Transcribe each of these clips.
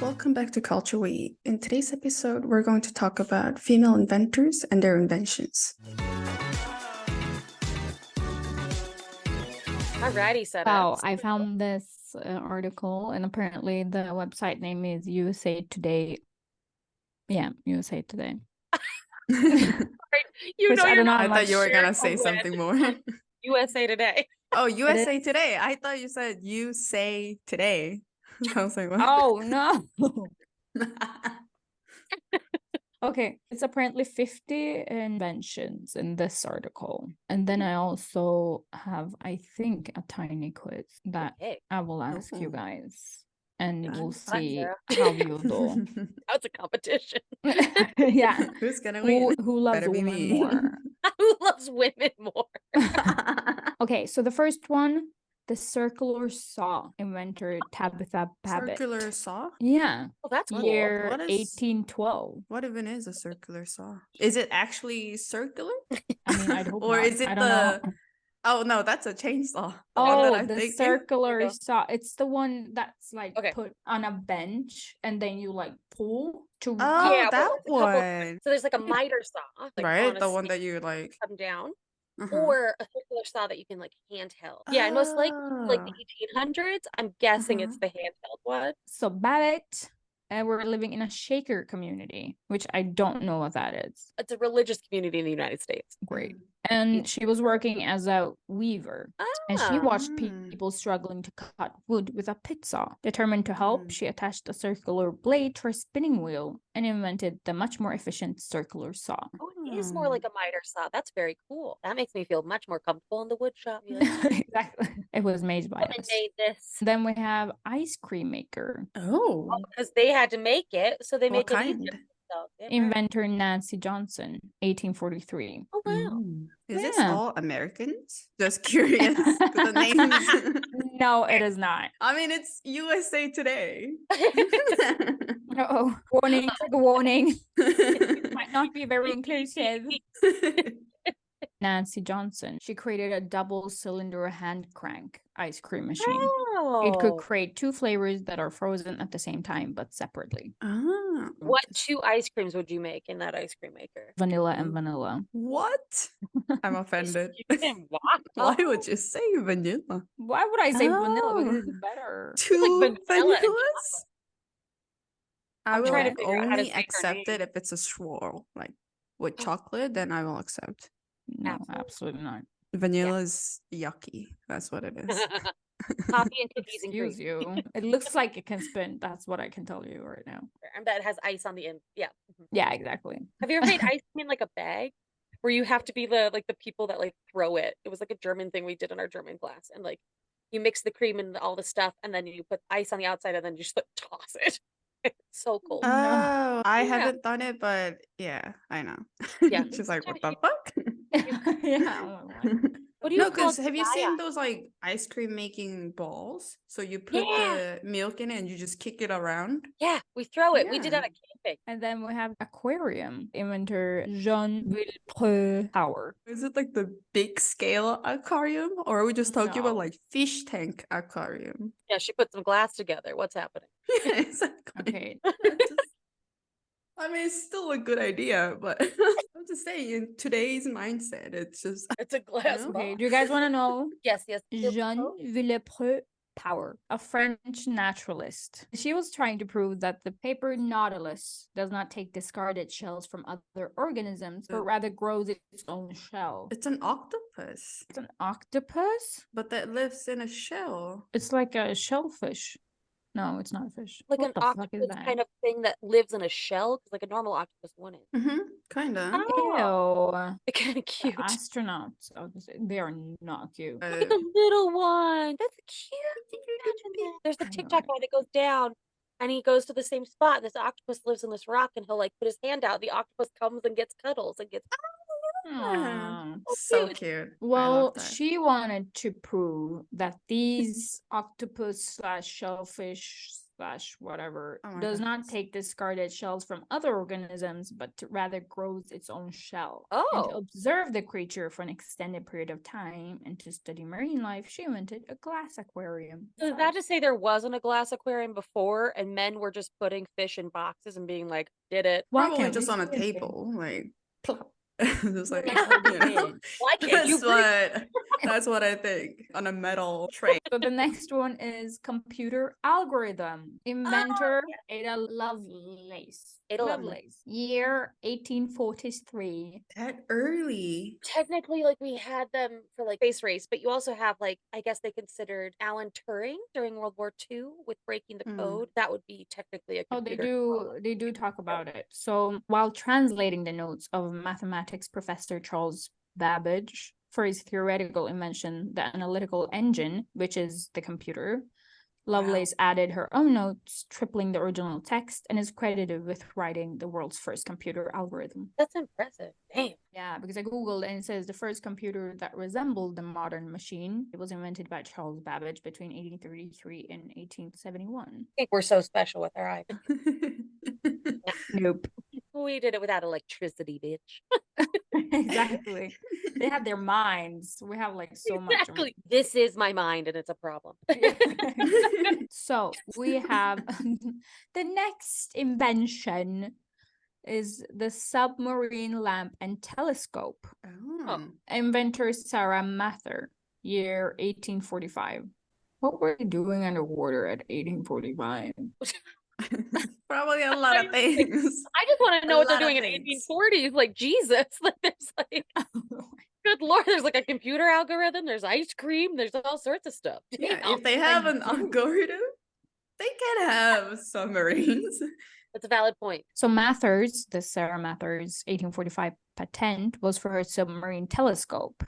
Welcome back to Culture We. In today's episode, we're going to talk about female inventors and their inventions. Alrighty, set Wow, up. I found this article, and apparently the website name is USA Today. Yeah, USA Today. You know, I don't know how I thought you were much- going to say something more. USA Today. Oh, USA Today. I thought you said you say today. I was like, what? Oh, no. Okay, it's apparently 50 inventions in this article. And then I also have, I think, a tiny quiz that Okay. I will ask you Ooh. guys. And Fun. we'll Fun, see Sarah. how you do. That's a competition. Yeah. Who's going to win? Who loves Better be women me. more? Who loves women more? Okay, so the first one, the circular saw, inventor Tabitha Babbitt. Circular saw? Yeah, Oh, that's cool. year What is- 1812. What even is a circular saw? Is it actually circular? I mean, I'd hope Or not. is it I don't know. Oh, no, that's a chainsaw. The one that Oh, I'm the thinking. circular go. saw. It's the one that's like Okay. put on a bench and then you like pull to Oh, Yeah, that well, there's a couple- one. So there's like a miter saw, like Right? on a The one stick, that you like. come down, Uh-huh. or a circular saw that you can like handheld. Yeah, and most likely like the Oh. 1800s. I'm guessing it's the handheld one. So Babbitt, we're living in a shaker community, which I don't know what that is. It's a religious community in the United States. Great. Mm. And she was working as a weaver. And she watched Mm. people struggling to cut wood with a pit saw. Determined to help, Mm. she attached a circular blade to her spinning wheel and invented the much more efficient circular saw. Oh, it is more Hmm. like a miter saw. That's very cool. That makes me feel much more comfortable in the wood shop. Be like, Exactly. It was made by women us. made this. Then we have ice cream maker. Oh. Because they had to make it, so they What make it kind? easier. for themselves. Yeah, right. Inventor Nancy Johnson, 1843. Oh wow. Mm. Is this Yeah. all Americans? Just curious. 'Cause the names. No, it is not. I mean, it's USA Today. Oh, warning, trigger warning. Might not be very inclusive. Nancy Johnson. She created a double cylinder hand crank ice cream machine. It could Oh. create two flavors that are frozen at the same time but separately. Ah. What two ice creams would you make in that ice cream maker? Vanilla and vanilla. What? I'm offended. You can what? Why would you say vanilla? Why would I say vanilla? Because Oh. it's better. Two vanilla and vanillas? I I'm will trying to figure out how to only say her accept name. it if it's a swirl. Like with chocolate, then I will accept. No, Absolutely. absolutely not. Vanilla is yucky. That's what it is. Coffee and cookies and cream. Excuse you. It looks like it can spin. That's what I can tell you right now. And that has ice on the end. Yeah. Mhm. Yeah, exactly. Have you ever made ice cream in like a bag? Where you have to be the people that like throw it. It was like a German thing we did in our German class. And like you mix the cream and all the stuff and then you put ice on the outside and then you just like toss it. It's so cool. No. Oh, I Yeah. haven't done it, but yeah, I know. Yeah. She's like, what the You- fuck? Yeah. What do you No, call because have you seen Gaia? those like ice cream making balls? So you put Yeah. the milk in it and you just kick it around. Yeah, we throw it. We did Yeah. that at camping. And then we have aquarium. Inventor Jean Villepreux Power. Is it like the big scale aquarium, or are we just talking about No. like fish tank aquarium? Yeah, she put some glass together. What's happening? Yeah, exactly. Okay. I mean, it's still a good idea, but I'm just saying, in today's mindset, it's just It's a glass No. Okay. ball. Do you guys want to know Yes, yes. Jean Villepreux Power, a French naturalist? She was trying to prove that the paper nautilus does not take discarded shells from other organisms, but rather grows its own shell. it's an octopus, It's an octopus? but that lives in a shell. It's like a shellfish. No, it's not a fish. Like What an the fuck is octopus that? kind of thing that lives in a shell, because like a normal octopus wouldn't. Mm-hmm. Kinda. Oh, Ew. they're kind of The cute. astronauts. I was gonna say, they are not cute. Look at the little one. That's cute. Imagine that. There's the I know, TikTok guy that goes down and he goes to the same spot. This octopus lives in this rock and he'll like put his hand out. The octopus comes and gets cuddles and gets Aw. So cute. cute. I Well, love that. she wanted to prove that these octopus slash shellfish / whatever Oh my does not goodness. take discarded shells from other organisms, but rather grows its own shell. And to Oh, observe the creature for an extended period of time and to study marine life, she invented a glass aquarium. so is that to say there wasn't a glass aquarium before and men were just putting fish in boxes and being like, did it? Why Probably can't we just on a see it then? table, like Plop. just like Like, oh, you know. did. Why can't you breathe? That's what I think on a metal tray. So the next one is computer algorithm. Inventor Ada Lovelace. Ada Lovelace. Year 1843. That early. Technically, like we had them for like space race, but you also have like I guess they considered Alan Turing during World War II with breaking the code. That would be technically a Oh, computer. they do talk about it. So while translating the notes of mathematics professor Charles Babbage for his theoretical invention, the analytical engine, which is the computer, Lovelace added her own notes, tripling the original text, and is credited with writing the world's first computer algorithm. That's impressive. Damn. Yeah, because I googled and it says the first computer that resembled the modern machine. It was invented by Charles Babbage between 1833 and 1871. I think we're so special with our eyes. Nope. We did it without electricity, bitch. Exactly. They have their minds. We have like so much. Exactly. This is my mind and it's a problem. So we have the next invention is the submarine lamp and telescope. Oh. Inventor Sarah Mather, year 1845. What were they doing underwater at 1845? Probably a lot of things. I just want to know A what they're lot of doing in things. 1840s. Like Jesus. Like there's like good lord, there's like a computer algorithm, there's ice cream, there's all sorts of stuff. Yeah, Damn. if they have an algorithm, they can have submarines. That's a valid point. So Mathers, the Sarah Mathers 1845 patent was for her submarine telescope,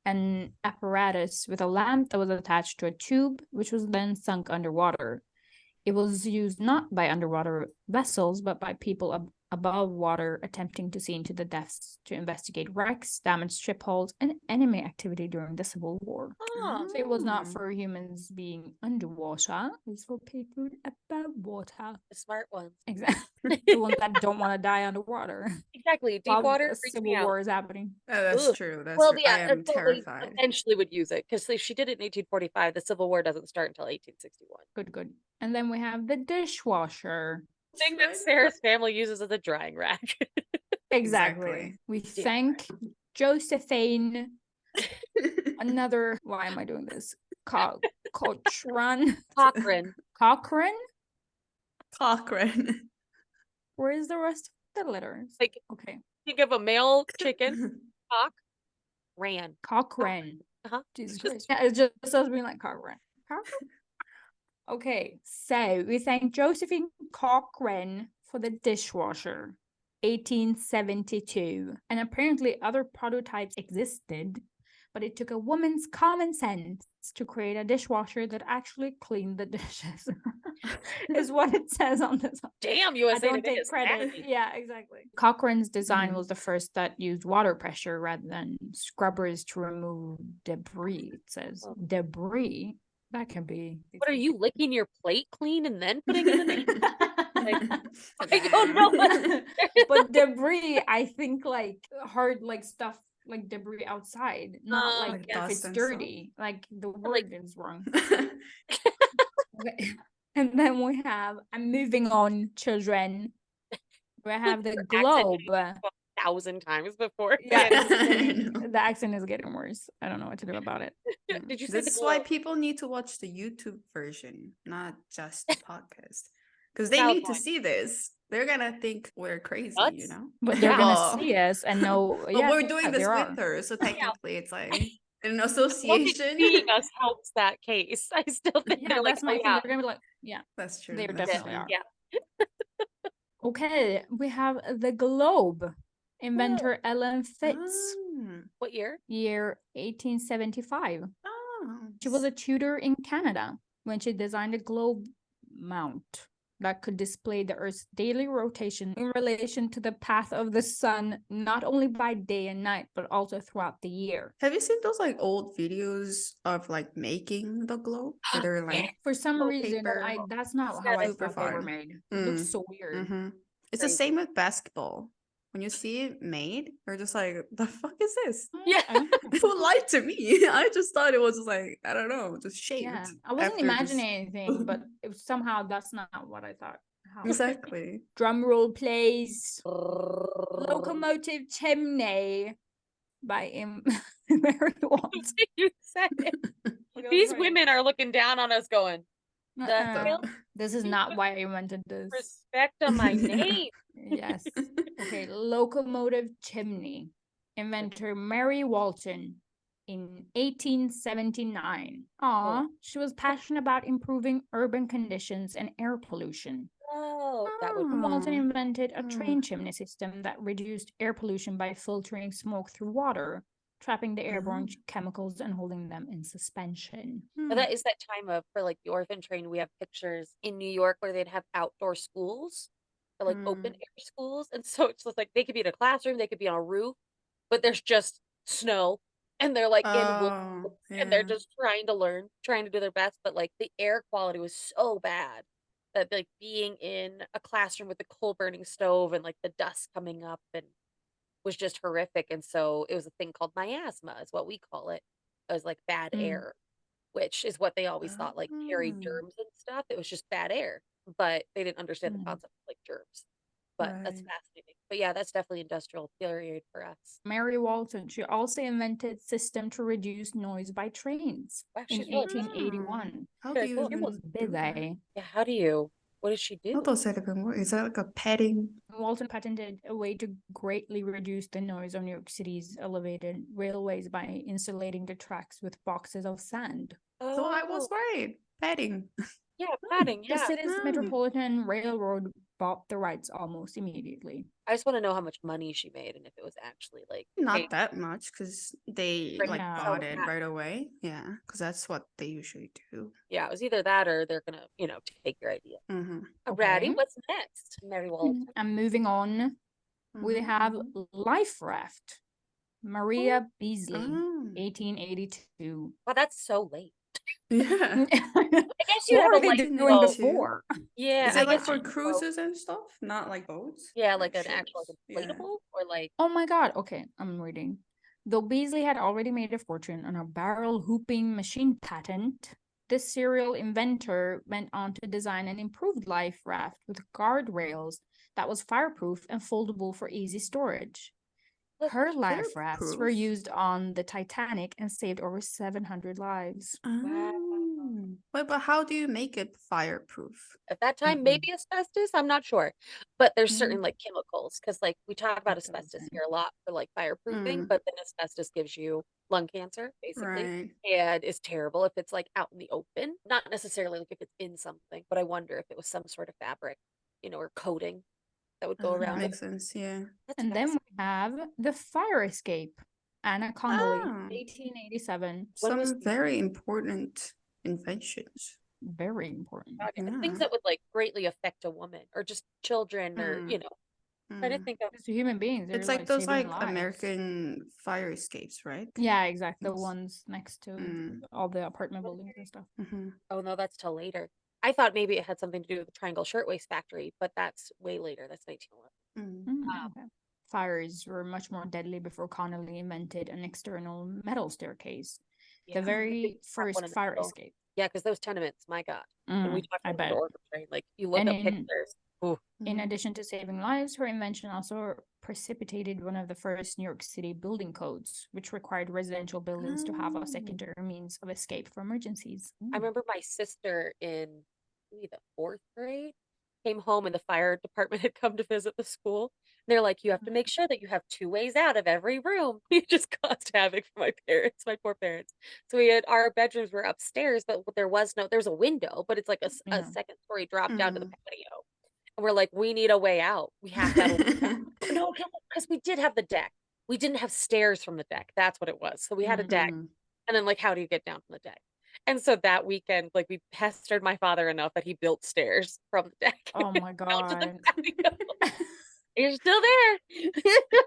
an apparatus with a lamp that was attached to a tube, which was then sunk underwater. It was used not by underwater vessels, but by people above water attempting to see into the depths to investigate wrecks, damaged ship hulls, and enemy activity during the Civil War. Oh, So it was not for humans being underwater, it was for people above water. the smart ones. Exactly. The ones that don't want to die underwater. Exactly. Deep While water the freaks Civil me out. War is happening. Oh, that's Ugh. true. That's Well, true. yeah, I am that's what they terrified. eventually would use it because if she did it in 1845, the Civil War doesn't start until 1861. Good, good. And then we have the dishwasher. Thing that Sarah's family uses as a drying rack. Exactly. We Yeah. thank Josephine. Another, why am I doing this? Cochrane. Cochrane. Cochrane? Cochrane. Where is the rest of the letters? Like, Okay. think of a male chicken. Cock. Ran. Cochrane. Uh-huh. Jesus Just- Christ. Yeah, it's just us being like Cochrane. Cochrane? Okay, so we thank Josephine Cochrane for the dishwasher, 1872. And apparently other prototypes existed, but it took a woman's common sense to create a dishwasher that actually cleaned the dishes. Is what it says on this. Damn, I USA don't Today take is credit. nasty. Yeah, exactly. Cochrane's design Mhm. was the first that used water pressure rather than scrubbers to remove debris. It says Oh. debris. That can be. What are you licking your plate clean and then putting it in the I don't Damn. know what- But debris, I think like hard like stuff like debris outside, not like Like if dust it's and stuff. dirty. Like the word like- is wrong. Okay. And then we have, I'm moving on, children. We have the Your accent globe. 1,000 times before. Yeah, Yeah, it's I getting, know. the accent is getting worse. I don't know what to do about it. Did you say This the is why globe? people need to watch the YouTube version, not just the podcast. Because they Valid need to point. see this. They're gonna think we're crazy, you Nuts? know? But they're Yeah. gonna see us and know. But Yeah, we're doing this there are. with her, so technically it's like an Look at association. seeing us helps that case. I still think Yeah, they're like, that's my oh, thing. yeah. They're gonna be like, yeah. That's true. They That's definitely true. are. Yeah. Okay, we have the globe. Inventor Ellen Fitz, What year? year 1875. Oh. She was a tutor in Canada when she designed a globe mount. that could display the Earth's daily rotation in relation to the path of the sun, not only by day and night, but also throughout the year. Have you seen those like old videos of like making the globe? Where they're like For some Oh, reason, paper. that's not Yeah, how I super thought they were fun. made. It looks so weird. It's the Crazy. same with basketball. When you see it made, you're just like, the fuck is this? Yeah. I don't know. Who lied to me? I just thought it was like, I don't know, just shaped. Yeah, I wasn't after just- imagining anything, but it was somehow that's not what I thought. How? Exactly. Drum roll, please. Locomotive Chimney by Mary Walton. You said it. These women are looking down on us going, the hell? This is not why I invented this. Respect on my name. Yes. Okay, locomotive chimney. Inventor Mary Walton in 1879. Aw, she was passionate about improving urban conditions and air pollution. Oh, that would be Walton Oh. invented a Mm. train chimney system that reduced air pollution by filtering smoke through water, trapping the airborne chemicals and holding them in suspension. But that is that time of for like the orphan train. We have pictures in New York where they'd have outdoor schools or like open air schools, and so it's just like they could be in a classroom, they could be on a roof, but there's just snow, and they're like in woods, Oh, and they're yeah. just trying to learn, trying to do their best, but like the air quality was so bad that like being in a classroom with the coal burning stove and like the dust coming up and was just horrific, and so it was a thing called miasma, is what we call it. It was like bad air, which is what they always thought like carried germs and stuff. It was just bad air, but they didn't understand the concept of like germs. But that's Right. fascinating. But yeah, that's definitely industrial period for us. Mary Walton, she also invented system to reduce noise by trains Wow, in she's really busy. 1881. How Very do you cool. She even was do that? busy. Yeah, how do you? What does she How do? does that even work? Is that like a padding? Walton patented a way to greatly reduce the noise on New York City's elevated railways by insulating the tracks with boxes of sand. So I was Oh, right. Padding. yeah, padding. The Yeah, city's Oh. Metropolitan Railroad bought the rights almost immediately. I just want to know how much money she made and if it was actually like Not paid. that much because they Right, like yeah. bought So it that- right away. Yeah, because that's what they usually do. Yeah, it was either that or they're gonna, take your idea. Ratty, Okay. what's next? Mary Walton. And moving on, we have Life Raft. Maria Beasley, Oh. 1882. Wow, that's so late. Yeah. I guess you What have were a they like doing boat. before? Yeah, Is I it like guess for you have a boat. cruises and stuff? Not like boats? Yeah, like an ships. actual like Yeah. inflatable or like Oh my God. Okay, I'm reading. Though Beasley had already made a fortune on a barrel hooping machine patent, this serial inventor went on to design an improved life raft with guardrails that was fireproof and foldable for easy storage. Look, Her life rafts were fireproof? used on the Titanic and saved over 700 lives. Oh. But how do you make it fireproof? at that time, maybe asbestos, I'm not sure. But there's Mm. certain like chemicals because like we talk about asbestos here a lot for like fireproofing, but then asbestos gives you lung cancer basically Right. and is terrible if it's like out in the open. Not necessarily like if it's in something, but I wonder if it was some sort of fabric, or coating that would go around it. Makes sense, yeah. That's And then we have the fire escape. Anna Connolly, Ah. 1887. When was Some very important inventions. Very important. and things Yeah. that would like greatly affect a woman or just children or trying to Mm. think of Just human beings. It's They're like those saving like lives. American fire escapes, right? Yeah, exactly. The Yes. ones next to Mm. all the apartment buildings and stuff. oh no, that's till later. I thought maybe it had something to do with the Triangle Shirtwaist Factory, but that's way later. That's 1911. Okay. Fires were much more deadly before Connolly invented an external metal staircase. Yeah. The very big top one first in the fire middle. escape. Yeah, because those tenements, my God. When we talk I about the bet. organ train, like you look And up in- pictures. Ooh. In addition to saving lives, her invention also precipitated one of the first New York City building codes, which required residential buildings to have a secondary means of escape for emergencies. I remember my sister in maybe the 4th grade came home and the fire department had come to visit the school. They're like, you have to make sure that you have 2 ways out of every room. It just caused havoc for my parents, my poor parents. So our bedrooms were upstairs, but there's a window, but it's like a Yeah. second story drop down to the patio. And we're like, we need a way out. We have to have a way out. No, because we did have the deck. We didn't have stairs from the deck. That's what it was. So we had a deck. And then like, how do you get down from the deck? And so that weekend, like we pestered my father enough that he built stairs from the deck Oh my down to the god. patio. You're still there.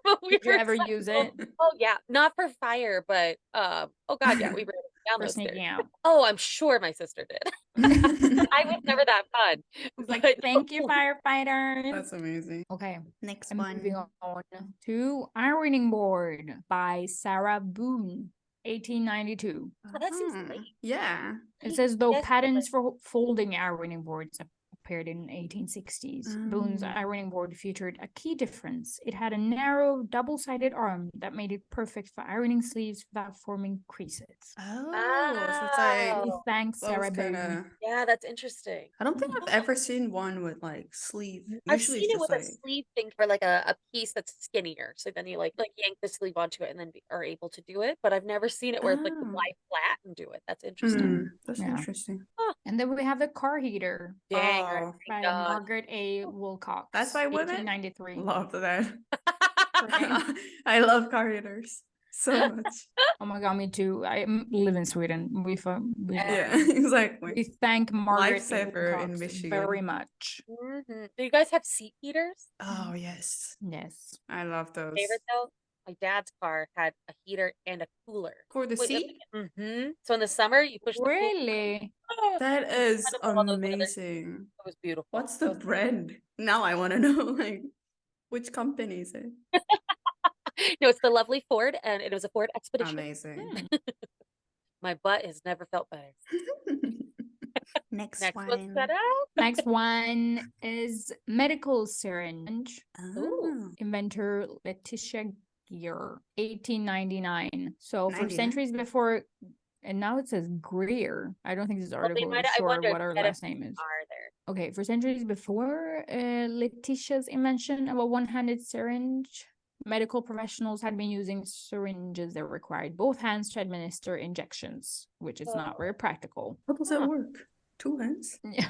But we Did you were ever so use it oh yeah, not for fire, but oh god, yeah, we were down for those stairs. sneaking out? Oh, I'm sure my sister did. I was never that fun. It's like, But thank you, firefighters. That's amazing. Okay, Next I'm moving one. on to Ironing Board by Sarah Boone, 1892. oh, that seems Uh-huh. late. Yeah. It says though Yes, patents for folding ironing boards appeared in 1860s. Boone's Oh. ironing board featured a key difference. It had a narrow, double-sided arm that made it perfect for ironing sleeves without forming creases. Oh, so it's like We Oh, thank Sarah those Boone. kind of. yeah, that's interesting. I don't think I've ever seen one with like sleeve. I've Usually seen it's it just with a like, sleeve thing for like a piece that's skinnier. So then you like yank the sleeve onto it and then are able to do it. But I've never seen it where it's like you oh, lie flat and do it. That's interesting. that's Yeah. interesting. And then we have the car heater Dang, Oh, by God. Margaret A. Wilcox. That's by women? 1893. Love that. Right? I love car heaters so much. Oh my god, me too. I live in Sweden. Yeah, exactly. We thank Margaret A. Lifesaver in Wilcox very Michigan. much. Do you guys have seat heaters? Oh, yes. Yes. I love those. Favorite though? My dad's car had a heater and a cooler. For the Wait, seat? So in the summer, you push the cooler. Really? Oh, That is kind of put all those together. amazing. It was beautiful. What's It the was- brand? Now I want to know, like, which company is it? No, it's the lovely Ford, and it was a Ford Expedition. Amazing. Hmm. My butt has never felt better. Next Next one. one's set out. Next one is medical syringe. Oh. Inventor Letitia Gear, 1899. So for 99? centuries before, and now it says Greer. I don't think this Well, article is I sure wondered what her what last name is. are there? Okay, for centuries before Letitia's invention of a one-handed syringe, medical professionals had been using syringes that required both hands to administer injections, which is not very practical. How does that work? 2 hands? Yeah,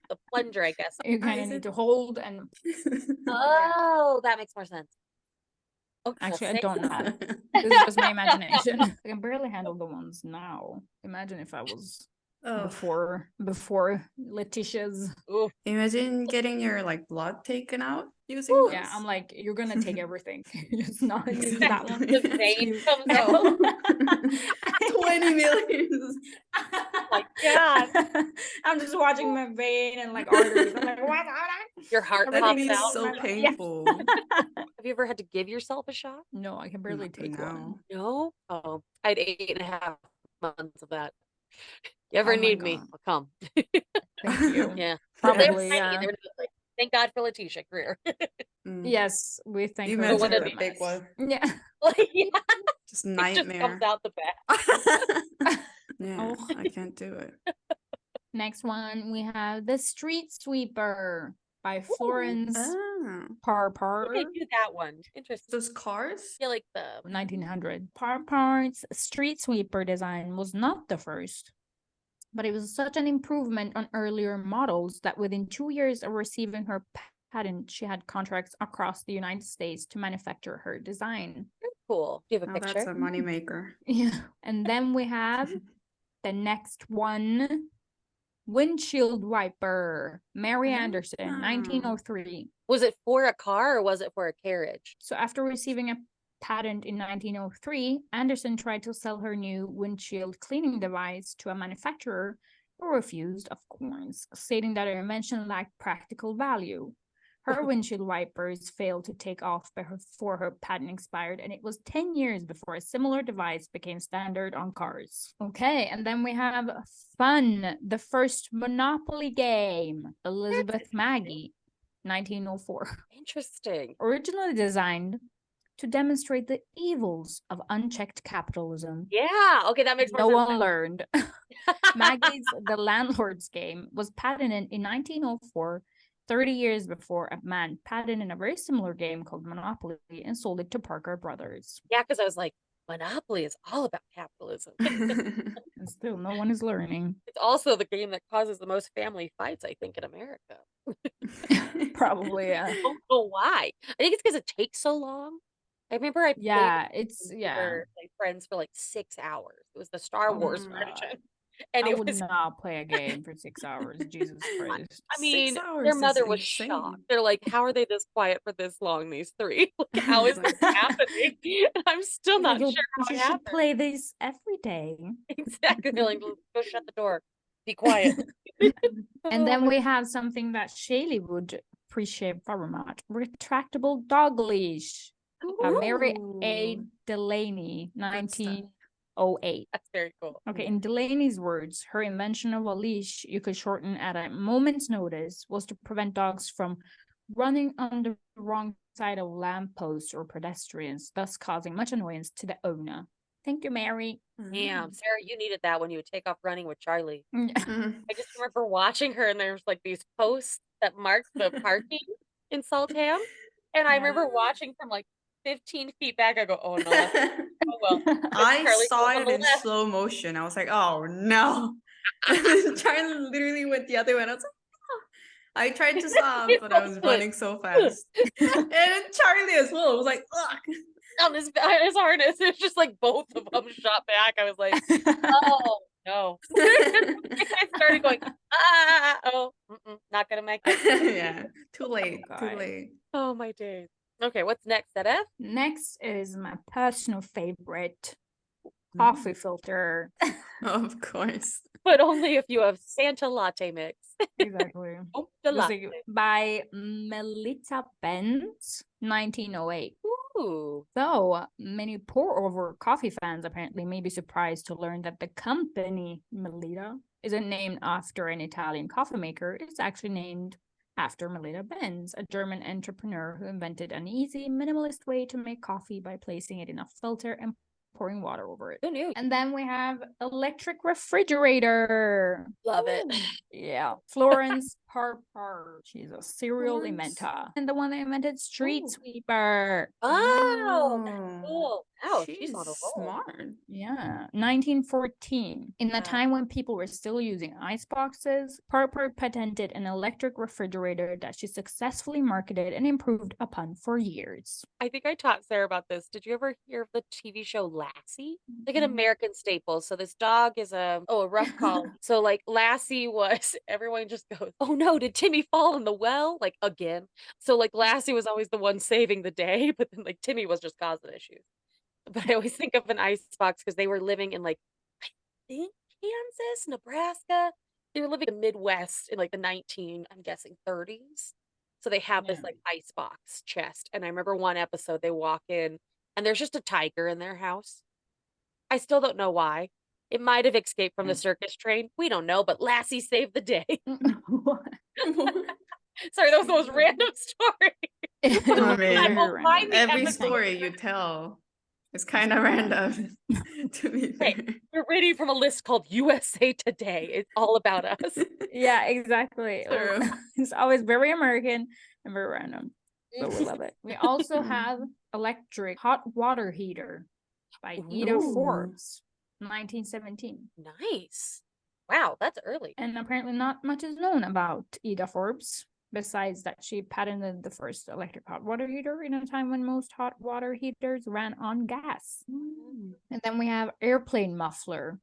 The plunger, I guess. you kind of is need it- to hold and Oh, that makes more sense. Oh, actually, I say- don't know. This is just my imagination. I can barely handle the ones now. Imagine if I was Oh, before Letitia's. Oof. imagine getting your like blood taken out using Ooh. those. Yeah, I'm like, you're gonna take everything. Just not use that one. The vein You- comes No. out. 20 million. My God. I'm just watching my vein and like arteries. I'm like, what? Your heart That pops thing is out. so Yeah. painful. Have you ever had to give yourself a shot? No, I can barely take one. No. Oh, I had 8.5 months of that. You ever Oh my need me? God. I'll come. Thank you. Yeah. Probably, They were tiny. yeah. They were like, thank God for Letitia Greer. Mm. Yes, we thank You her mentioned very the big much. one. Yeah. Like, yeah, Just it just nightmare. comes out the back. Yeah, Oh. I can't do it. Next one, we have The Street Sweeper by Florence Oh. Parpar. Okay, do that one. Interesting. Those cars? I feel like the 1900. Parpar's street sweeper design was not the first, but it was such an improvement on earlier models that within 2 years of receiving her patent, she had contracts across the United States to manufacture her design. cool. Do you have a Oh, picture? that's a moneymaker. Yeah. And then we have the next one, windshield wiper, Mary Anderson, 1903. Was it for a car or was it for a carriage? So after receiving a patent in 1903, Anderson tried to sell her new windshield cleaning device to a manufacturer who refused, of course, stating that her invention lacked practical value. Her windshield wipers failed to take off before her patent expired, and it was 10 years before a similar device became standard on cars. Okay, and then we have Fun, the first Monopoly game, Elizabeth Maggie, 1904. Interesting. Originally designed to demonstrate the evils of unchecked capitalism. Yeah. Okay, that makes No more one sense. learned. Maggie's The Landlord's Game was patented in 1904, 30 years before a man patented a very similar game called Monopoly and sold it to Parker Brothers. Yeah, because I was like, Monopoly is all about capitalism. And still, no one is learning. It's also the game that causes the most family fights, I think, in America. Probably, yeah. I don't know why. I think it's because it takes so long. I remember I played Yeah, with it's, yeah. my friends for like 6 hours. It was the Star Oh Wars my version. God. And I it would was, not play a game for 6 hours. Jesus Christ. I mean, 6 their hours is mother was insane. shocked. They're like, how are they this quiet for this long, these three? Like, how It's is this like- happening? And I'm still not Like, sure how it you should happened. play this every day. Exactly. They're like, go shut the door. Be quiet. And then we have something that Shaylee would appreciate very much. Retractable dog leash. Mary A. Ooh, Delaney, good stuff. 1908. That's very cool. Okay, in Delaney's words, her invention of a leash you could shorten at a moment's notice was to prevent dogs from running on the wrong side of lampposts or pedestrians, thus causing much annoyance to the owner. Thank you, Mary. Damn, Mm. Sarah, you needed that when you would take off running with Charlie. Mm. I just remember watching her, and there's like these posts that marked the parking in Saltham. And I Yeah. remember watching from like 15 feet back. I go, oh no, oh well. I Charlie saw goes on it the in left. slow motion. I was like, oh no. And then Charlie literally went the other way. And I was like, oh. I tried to stop, but I was running so fast. And then Charlie as well. It was like, ugh. On his harness. It's just like both of them shot back. I was like, oh no. I started going, not gonna make it. Yeah, too late, too God. late. Oh my days. Okay, what's next, Sedef? Next is my personal favorite Mm. coffee filter. Of course. But only if you have Santa latte mix. Exactly. Oh, the It was latte. by Melita Benz, 1908. Ooh. Though many pour-over coffee fans apparently may be surprised to learn that the company Melita isn't named after an Italian coffee maker. It's actually named after Melita Benz, a German entrepreneur who invented an easy, minimalist way to make coffee by placing it in a filter and pouring water over it. Who knew? And then we have electric refrigerator. Love it. Yeah, Florence Parker. She's a serial Florence. inventor. And the one that invented Street Ooh. Sweeper. Oh, that's cool. Wow, she's She's on a roll. smart. Yeah, 1914. In the Wow. time when people were still using ice boxes, Parker patented an electric refrigerator that she successfully marketed and improved upon for years. I think I taught Sarah about this. Did you ever hear of the TV show Lassie? Like an American staple. So this dog is a rough collie. So like Lassie was, everyone just goes, oh no, did Timmy fall in the well? Like again. So like Lassie was always the one saving the day, but then like Timmy was just causing issues. But I always think of an icebox because they were living in like, I think Kansas, Nebraska. They were living in the Midwest in like the I'm guessing 30s. So they have this Yeah. like icebox chest. And I remember one episode they walk in and there's just a tiger in their house. I still don't know why. It might have escaped from the circus train. We don't know, but Lassie saved the day. Sorry, that was the most random story. I mean, I will find the every episode. story you tell is kind of random, to be fair. Hey, we're reading from a list called USA Today. It's all about us. Yeah, exactly. True. It's always very American and very random. But we love it. We also have electric hot water heater by Ida Ooh. Forbes, 1917. Nice. Wow, that's early. And apparently not much is known about Ida Forbes, besides that she patented the first electric hot water heater in a time when most hot water heaters ran on gas. And then we have airplane muffler,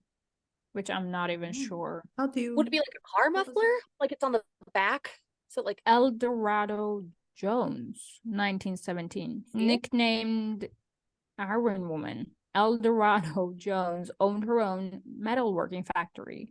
which I'm not even sure. How do you? Would it be like a car What was muffler? Like it's on the back? So like El Dorado Jones, 1917. See? Nicknamed Iron Woman, El Dorado Jones owned her own metalworking factory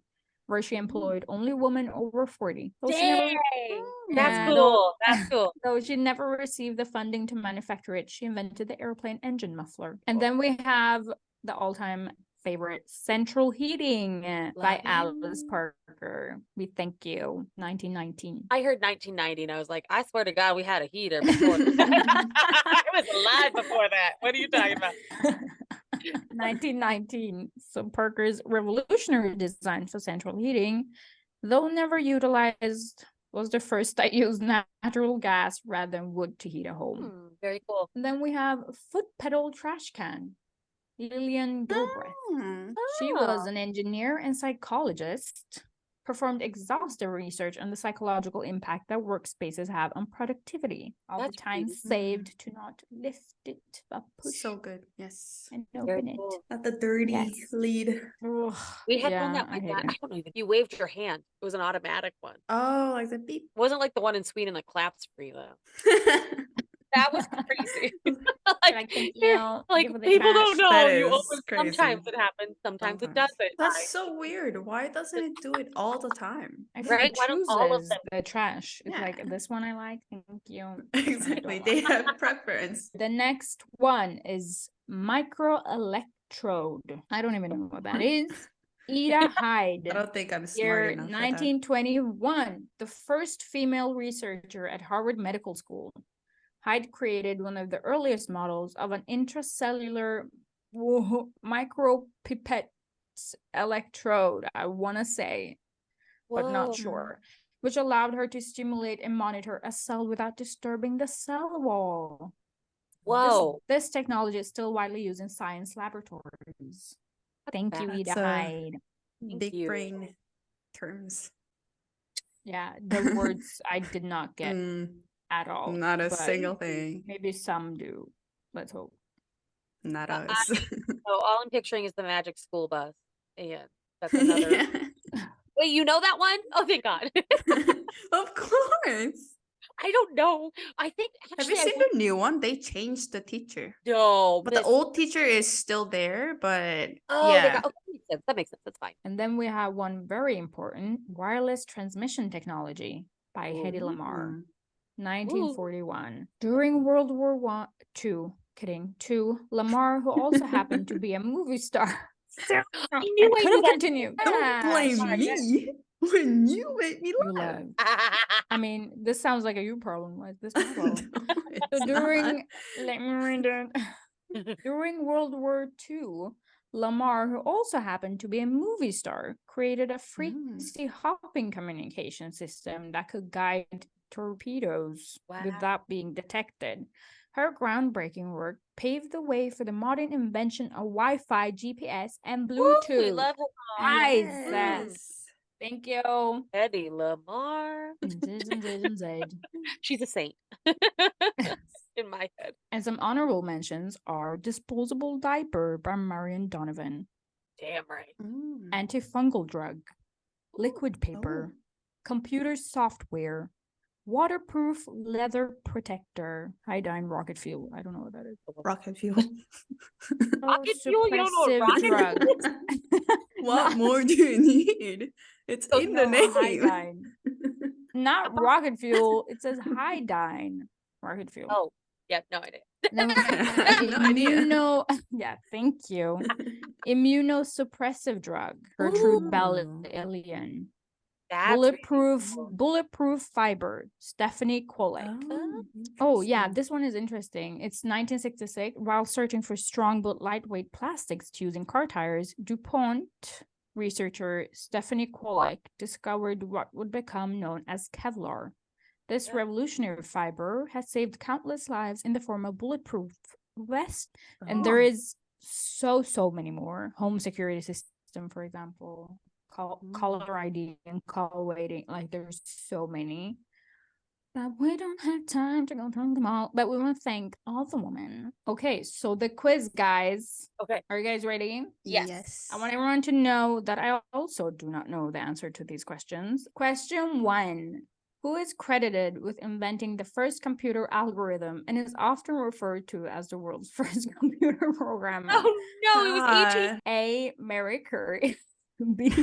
where she employed only women over 40. Though she never- dang. That's Yeah, cool. That's cool. Though she never received the funding to manufacture it, she invented the airplane engine muffler. And then we have the all-time favorite, Central Heating by Love it. Alice Parker. We thank you, 1919. I heard 1990 and I was like, I swear to God, we had a heater before that. I was alive before that. What are you talking about? 1919. So Parker's revolutionary design for central heating, though never utilized, was the first that used natural gas rather than wood to heat a home. Very cool. And then we have foot pedal trash can, Lillian Gilbreth. Hmm. She was an engineer and psychologist performed exhaustive research on the psychological impact that workspaces have on productivity. All That's the time really saved to not lift it, but push So good. Yes. and Very open it. cool. Not the dirty Yes. lead. Ugh, We had yeah, one that I we hate got, it. I don't know even, you waved your hand. It was an automatic one. Oh, like the beep. It wasn't like the one in Sweden that claps for you though. That was crazy. Like, thank you. like Thank you for the people don't trash. know. That You is always, crazy. sometimes it happens, sometimes it doesn't. That's Right. so weird. Why doesn't it do it all the time? I think Right? it Why don't all of chooses them? the trash. It's Yeah. like, this one I like, thank you. This one I Exactly. don't They like. have preference. The next one is microelectrode. I don't even know what that is. Ida Hyde. I don't think I'm Year smart enough for that. 1921, the first female researcher at Harvard Medical School. Hyde created one of the earliest models of an intracellular micropipette electrode, I want to say, but not Whoa. sure, which allowed her to stimulate and monitor a cell without disturbing the cell wall. Whoa. This technology is still widely used in science laboratories. Thank you, Ida That's Hyde. Big you. brain terms. Yeah, the words I did not get at all. Not a but single thing. Maybe some do. Let's hope. Not Uh, us. So all I'm picturing is the magic school bus. And that's another. Wait, you know that one? Oh, thank God. Of course. I don't know. I think Have you actually seen the new one? They changed the teacher. No, But the old teacher is still there, but Oh, they yeah. got. Okay, that makes sense. That makes sense. That's fine. And then we have one very important, wireless transmission technology by Hedy Lamarr, 1941. During World War II, Lamarr, who also happened to be a movie star. I knew I could knew have that. continued. Don't blame sorry, me when you make me You laugh. laugh. I mean, this sounds like a you problem. Why is this my problem? No, it's So not. let me read it. During World War II, Lamarr, who also happened to be a movie star, created a frequency hopping communication system that could guide torpedoes without being detected. Her groundbreaking work paved the way for the modern invention of Wi-Fi, GPS, and Bluetooth. We love her. Yes. Thank you. Hedy Lamarr. She's a saint in my head. And some honorable mentions are disposable diaper by Marion Donovan. Damn right. Antifungal drug, liquid paper, computer software, waterproof leather protector, iodine rocket fuel. I don't know what that is. Rocket fuel. Rocket fuel? You don't know what rocket drugs. What more do you need? It's in the name. Iodine. Not rocket fuel. It says iodine rocket fuel. Oh, yeah, no idea. Then we No idea. Yeah, thank you. Immunosuppressive drug, Gertrude Bell-Alien. Bulletproof fiber, Stephanie Kolek. Oh, yeah, this one is interesting. It's 1966. While searching for strong but lightweight plastics to use in car tires, DuPont researcher Stephanie Kolek discovered what would become known as Kevlar. This revolutionary fiber has saved countless lives in the form of bulletproof vest. And there is so many more. Home security system, for example. Caller ID and call waiting. Like, there's so many. But we don't have time to go through them all. But we want to thank all the women. Okay, so the quiz, guys. Okay. Are you guys ready? Yes. I want everyone to know that I also do not know the answer to these questions. Question 1. Who is credited with inventing the first computer algorithm and is often referred to as the world's first computer programmer? Oh, no, it was H.E. A. Mary Curie. B.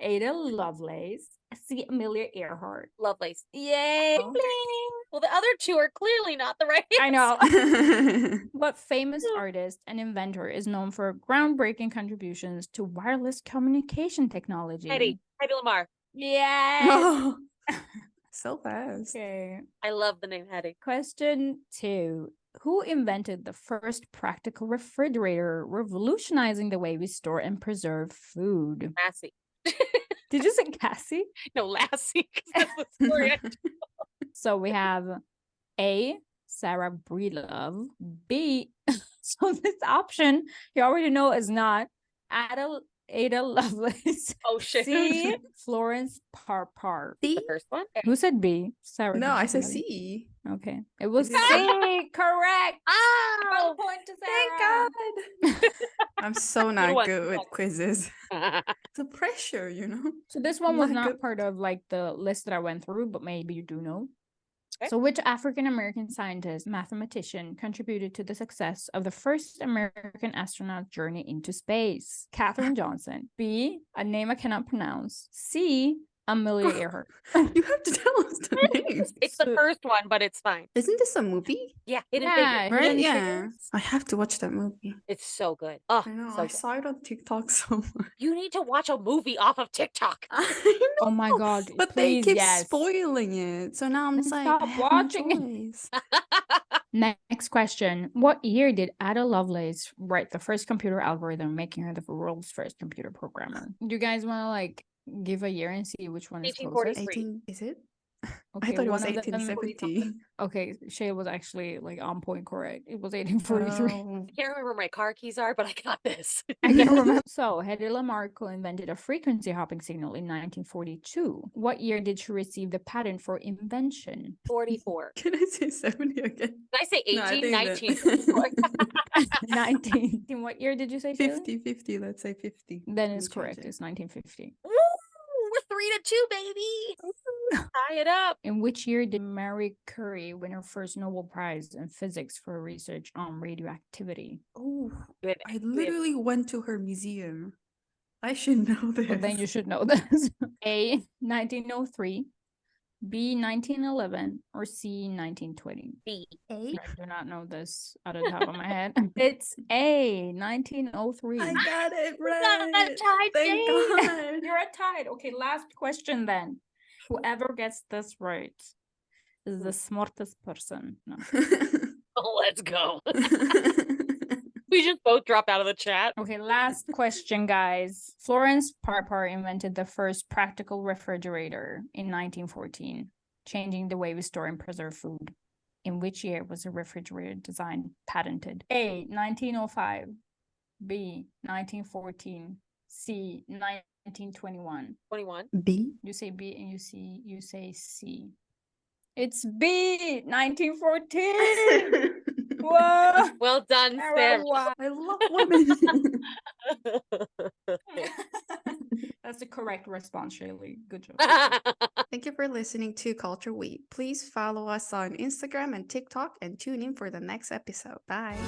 Ada Lovelace. C. Amelia Earhart. Lovelace. Yay! Bling, bling. Well, the other two are clearly not the right I answer. know. What famous artist and inventor is known for groundbreaking contributions to wireless communication technology? Hedy Lamarr. Yes! So fast. Okay. I love the name Hedy. Question 2. Who invented the first practical refrigerator, revolutionizing the way we store and preserve food? Lassie. Did you say Cassie? No, Lassie, because that's the story. So we have A. Sarah Breedlove. B. So this option you already know is not Ada Ada Lovelace. Oh shit. C. Florence Parpar. C? The first one? Who said B? Sarah. No, did I you said say C. Okay. It was Is it C. Correct. Oh, 1 point to Thank Sarah. God. I'm so not one, good good with one. quizzes. The pressure, you know? So this one I'm was not not good. part of like the list that I went through, but maybe you do know. Okay. So which African American scientist, mathematician contributed to the success of the first American astronaut journey into space? Katherine Johnson. B, a name I cannot pronounce. C, Amelia Earhart. You have to tell us the names. It's the So- first one, but it's fine. Isn't this a movie? Yeah, Hidden Yeah, Figures. Right? Hidden Yeah. Figures. I have to watch that movie. It's so good. Oh, I know. so I good. saw it on TikTok so much. You need to watch a movie off of TikTok. I know. Oh my God, But please, they keep yes. spoiling it. So now I'm Then just like, stop I have watching no it. choice. Next question. What year did Ada Lovelace write the first computer algorithm, making her the world's first computer programmer? Do you guys want to like give a year and see which one is closest? 1843. 18, is it? Okay, I thought it was one of them- 1870. Okay, Shay was actually like on point correct. It was 1843. Oh. I can't remember where my car keys are, but I got this. I can't remember. So, Hedy Lamarck invented a frequency hopping signal in 1942. What year did she receive the patent for invention? 44. Can I say 70 again? Did I say No, I 18, think 19? that- 19. In what year did you say? Shayla? 50, 50, let's say 50. Then Let it's me change correct. it. It's 1950. Woo! We're 3-2, baby. Tie it up. In which year did Marie Curie win her first Nobel Prize in physics for research on radioactivity? Oh, We have- I we have- literally went to her museum. I should know this. Well, then you should know this. A, 1903, B, 1911, or C, 1920? B. A? I do not know this out of the top of my head. It's A, 1903. I got it We got right. that tied, Thank Shane. God. You're at tied. Okay, last question then. Whoever gets this right is the smartest person. No. Oh, let's go. We just both dropped out of the chat. Okay, last question, guys. Florence Parpar invented the first practical refrigerator in 1914, changing the way we store and preserve food. In which year was the refrigerator design patented? A, 1905, B, 1914, C, 1921. 21. B? You say B and you say C. It's B, 1914. Whoa. Well done, Sarah Sam. won. I love women. That's the correct response, Shaylee. Good job. Thank you for listening to Culture Week. Please follow us on Instagram and TikTok and tune in for the next episode. Bye.